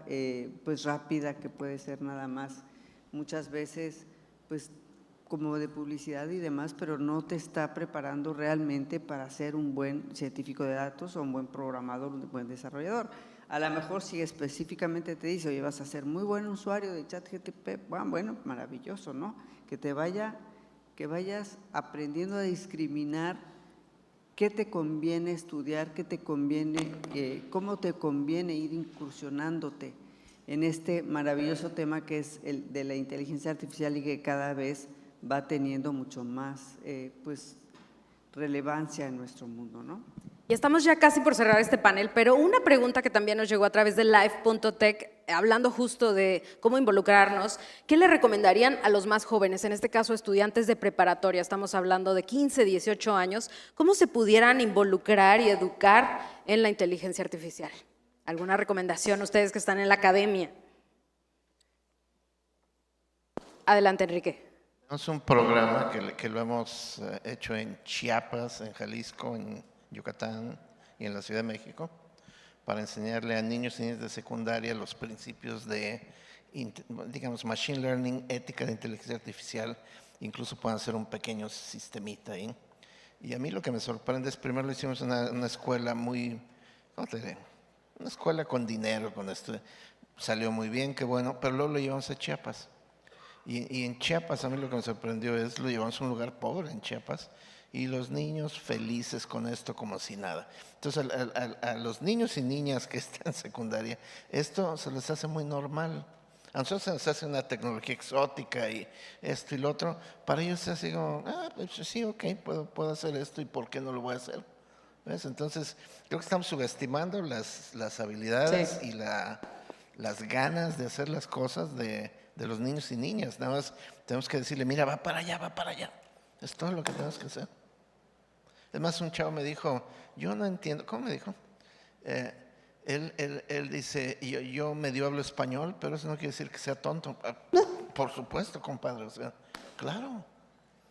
pues rápida, que puede ser nada más muchas veces pues como de publicidad y demás, pero no te está preparando realmente para ser un buen científico de datos o un buen programador, un buen desarrollador. A lo mejor si específicamente te dice, oye, vas a ser muy buen usuario de ChatGPT, bueno, maravilloso, ¿no? Que vayas aprendiendo a discriminar qué te conviene estudiar, qué te conviene, cómo te conviene ir incursionándote en este maravilloso tema que es el de la inteligencia artificial, y que cada vez va teniendo mucho más pues relevancia en nuestro mundo, ¿no? Y estamos ya casi por cerrar este panel, pero una pregunta que también nos llegó a través de live.tech, hablando justo de cómo involucrarnos, ¿qué le recomendarían a los más jóvenes, en este caso estudiantes de preparatoria, estamos hablando de 15, 18 años, cómo se pudieran involucrar y educar en la inteligencia artificial? ¿Alguna recomendación ustedes que están en la academia? Adelante, Enrique. Es un programa que lo hemos hecho en Chiapas, en Jalisco, en Yucatán y en la Ciudad de México, para enseñarle a niños y niñas de secundaria los principios de, digamos, machine learning, ética de inteligencia artificial, incluso pueden hacer un pequeño sistemita ahí. Y a mí lo que me sorprende es, primero lo hicimos en una escuela muy, ¿cómo te diré? Una escuela con dinero, con esto, salió muy bien, qué bueno, pero luego lo llevamos a Chiapas. Y en Chiapas a mí lo que me sorprendió es, lo llevamos a un lugar pobre en Chiapas, y los niños felices con esto como si nada. Entonces a los niños y niñas que están en secundaria, esto se les hace muy normal. A nosotros se nos hace una tecnología exótica y esto y lo otro. Para ellos es así como, pues sí, ok, puedo hacer esto y ¿por qué no lo voy a hacer? ¿Ves? Entonces, creo que estamos subestimando las habilidades y las ganas de hacer las cosas de los niños y niñas. Nada más tenemos que decirle, mira, va para allá, va para allá. Es todo lo que tenemos que hacer. Es más, un chavo me dijo, yo no entiendo, ¿cómo me dijo? Él dice, yo medio hablo español, pero eso no quiere decir que sea tonto. Por supuesto, compadre, o sea, claro.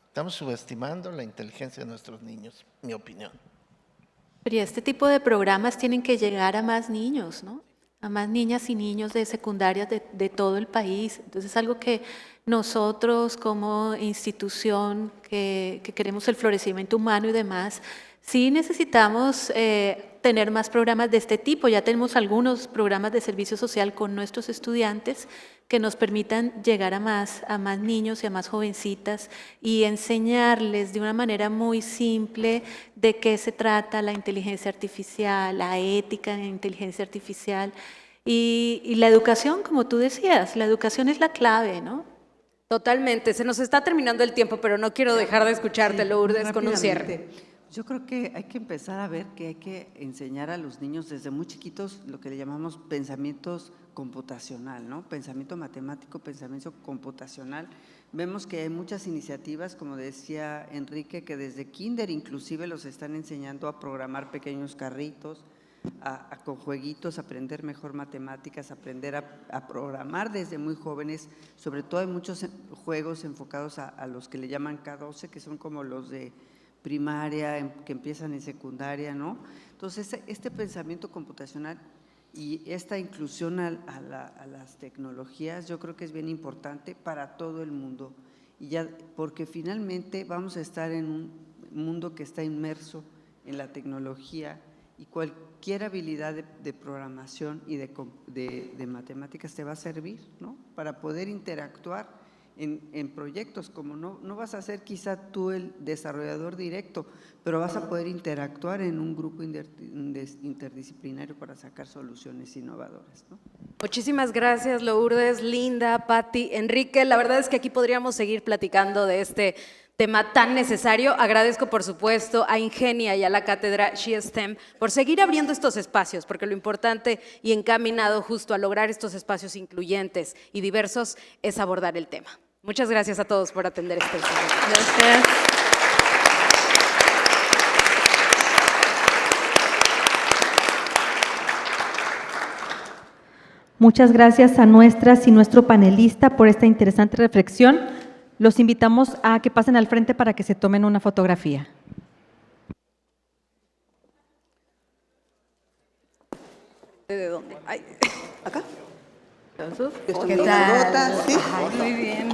Estamos subestimando la inteligencia de nuestros niños, mi opinión. Pero este tipo de programas tienen que llegar a más niños, ¿no? A más niñas y niños de secundarias de todo el país. Entonces es algo que nosotros como institución que queremos el florecimiento humano y demás, sí necesitamos tener más programas de este tipo. Ya tenemos algunos programas de servicio social con nuestros estudiantes que nos permitan llegar a más niños y a más jovencitas y enseñarles de una manera muy simple de qué se trata la inteligencia artificial, la ética en inteligencia artificial y la educación, como tú decías, la educación es la clave, ¿no? Totalmente. Se nos está terminando el tiempo, pero no quiero dejar de escucharte, Lourdes, con un cierre. Yo creo que hay que empezar a ver que hay que enseñar a los niños desde muy chiquitos lo que le llamamos pensamientos computacional, ¿no? Pensamiento matemático, pensamiento computacional. Vemos que hay muchas iniciativas, como decía Enrique, que desde kinder inclusive los están enseñando a programar pequeños carritos, con jueguitos, aprender mejor matemáticas, aprender a programar desde muy jóvenes. Sobre todo hay muchos juegos enfocados a los que le llaman K12, que son como los de primaria, que empiezan en secundaria, ¿no? Entonces, este pensamiento computacional y esta inclusión a las tecnologías, yo creo que es bien importante para todo el mundo, y ya, porque finalmente vamos a estar en un mundo que está inmerso en la tecnología y cualquier habilidad de programación y de matemáticas te va a servir, ¿no? Para poder interactuar en proyectos, como no vas a ser quizá tú el desarrollador directo, pero vas a poder interactuar en un grupo interdisciplinario para sacar soluciones innovadoras, ¿no? Muchísimas gracias, Lourdes, Linda, Patti, Enrique. La verdad es que aquí podríamos seguir platicando de este tema tan necesario. Agradezco, por supuesto, a Ingenia y a la cátedra SheSTEM por seguir abriendo estos espacios, porque lo importante y encaminado justo a lograr estos espacios incluyentes y diversos es abordar el tema. Muchas gracias a todos por atender este espacio. Gracias. Muchas gracias a nuestras y nuestro panelista por esta interesante reflexión. Los invitamos a que pasen al frente para que se tomen una fotografía. ¿De dónde? Ay. ¿Acá? Entonces, ¿Qué tal? Ay, muy bien.